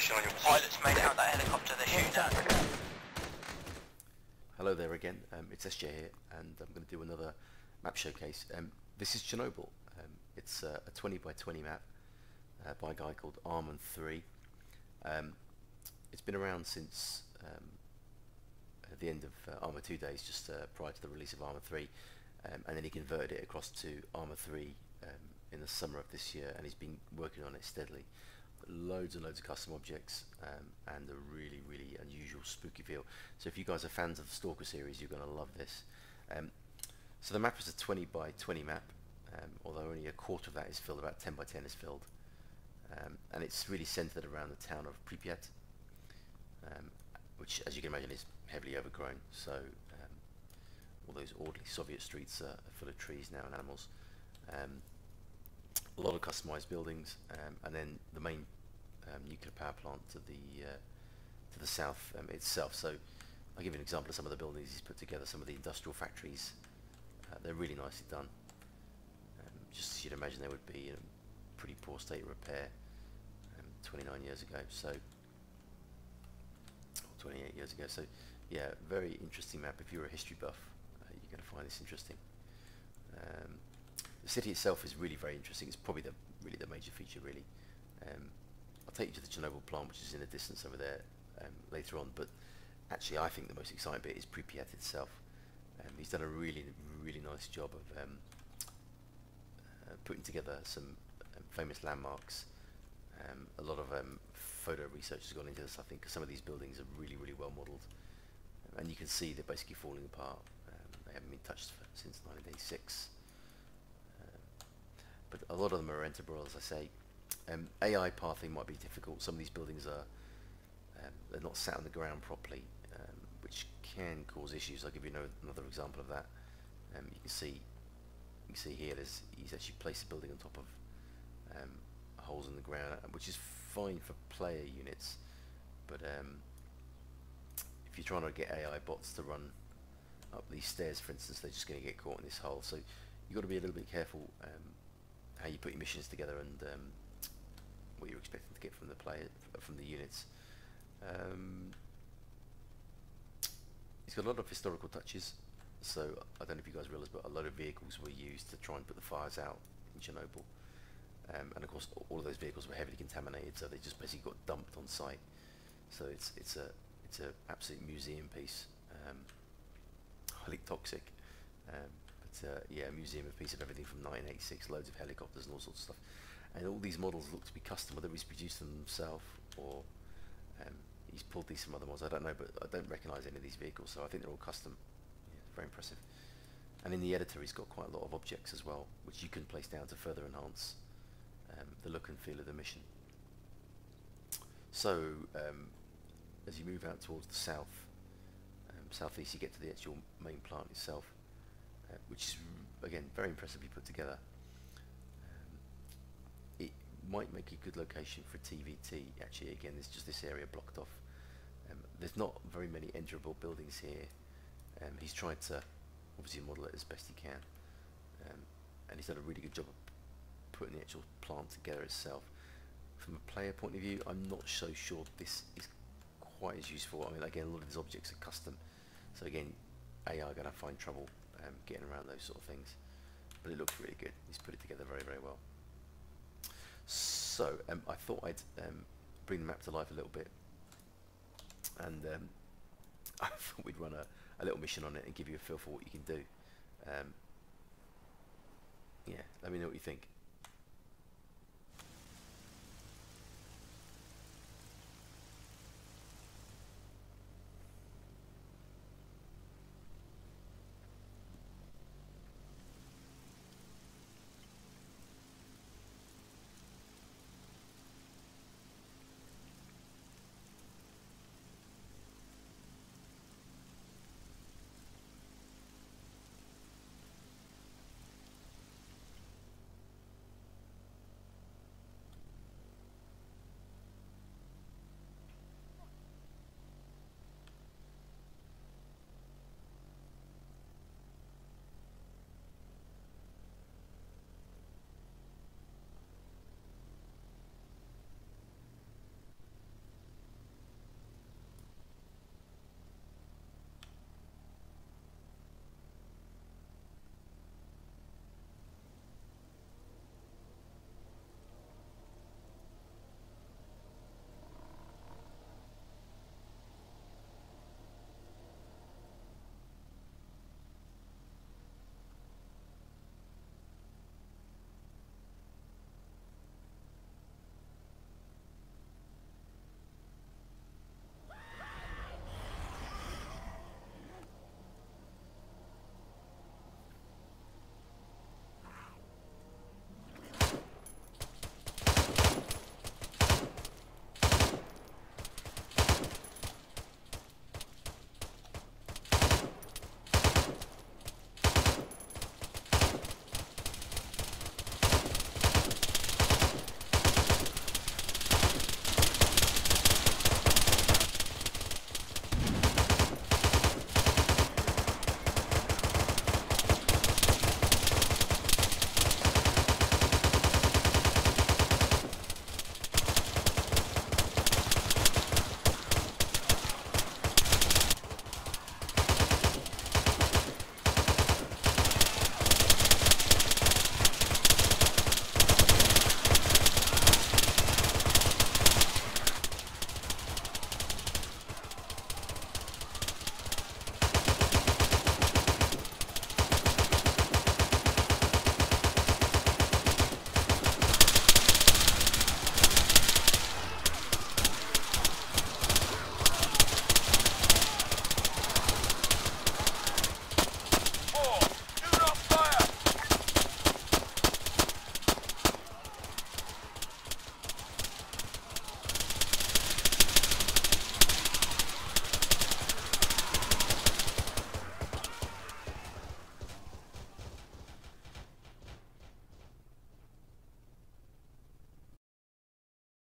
mission on your Pilots made out that helicopter they're shooting at. Hello there again, it's SJ here, and I'm going to do another map showcase. This is Chernobyl. It's a 20 by 20 map by a guy called ArmanIII. It's been around since the end of ArmanII days, just prior to the release of ArmanIII, and then he converted it across to ArmanIII in the summer of this year, and he's been working on it steadily. Loads and loads of custom objects, and a really, really unusual spooky feel. So if you guys are fans of the Stalker series, you're going to love this. So the map is a 20 by 20 map, although only a quarter of that is filled, about 10 by 10 is filled. And it's really centered around the town of Pripyat, which, as you can imagine, is heavily overgrown. So all those orderly Soviet streets are full of trees now and animals. A lot of customized buildings, and then the main nuclear power plant to the south itself. So I'll give you an example of some of the buildings he's put together. Some of the industrial factories, they're really nicely done. Just as you'd imagine they would be in a pretty poor state of repair 29 years ago, so, or 28 years ago. So yeah, very interesting map. If you're a history buff, you're going to find this interesting. The city itself is really very interesting. It's probably really the major feature, really. I'll take you to the Chernobyl plant, which is in the distance over there later on, but actually I think the most exciting bit is Pripyat itself. He's done a really, really nice job of putting together some famous landmarks. A lot of photo research has gone into this, I think, because some of these buildings are really, really well modelled, and you can see they're basically falling apart. They haven't been touched since 1986. But a lot of them are enterable, as I say. AI pathing might be difficult. Some of these buildings are they're not sat on the ground properly, which can cause issues. I'll give you another example of that. You can see here he's actually placed the building on top of holes in the ground, which is fine for player units. But if you're trying to get AI bots to run up these stairs, for instance, they're just going to get caught in this hole. So you've got to be a little bit careful how you put your missions together and what you're expecting to get from the units. It's got a lot of historical touches, so I don't know if you guys realise, but a lot of vehicles were used to try and put the fires out in Chernobyl, and of course all of those vehicles were heavily contaminated, so they just basically got dumped on site. So it's a absolute museum piece, highly toxic. Yeah, a museum piece of everything from 1986, loads of helicopters and all sorts of stuff. And all these models look to be custom, whether he's produced them himself or he's pulled these from other models, I don't know, but I don't recognise any of these vehicles, so I think they're all custom. Yeah, very impressive. And in the editor he's got quite a lot of objects as well, which you can place down to further enhance the look and feel of the mission. So as you move out towards the south, southeast, you get to the actual main plant itself, which is again very impressively put together. It might make a good location for TVT. Actually, again, there's just this area blocked off. There's not very many enterable buildings here. He's tried to obviously model it as best he can, and he's done a really good job of putting the actual plant together itself. From a player point of view, I'm not so sure this is quite as useful. I mean, again, a lot of these objects are custom, so again, AI are going to find trouble getting around those sort of things, but it looks really good. He's put it together very, very well. So I thought I'd bring the map to life a little bit, and I thought we'd run a little mission on it and give you a feel for what you can do. Yeah, let me know what you think.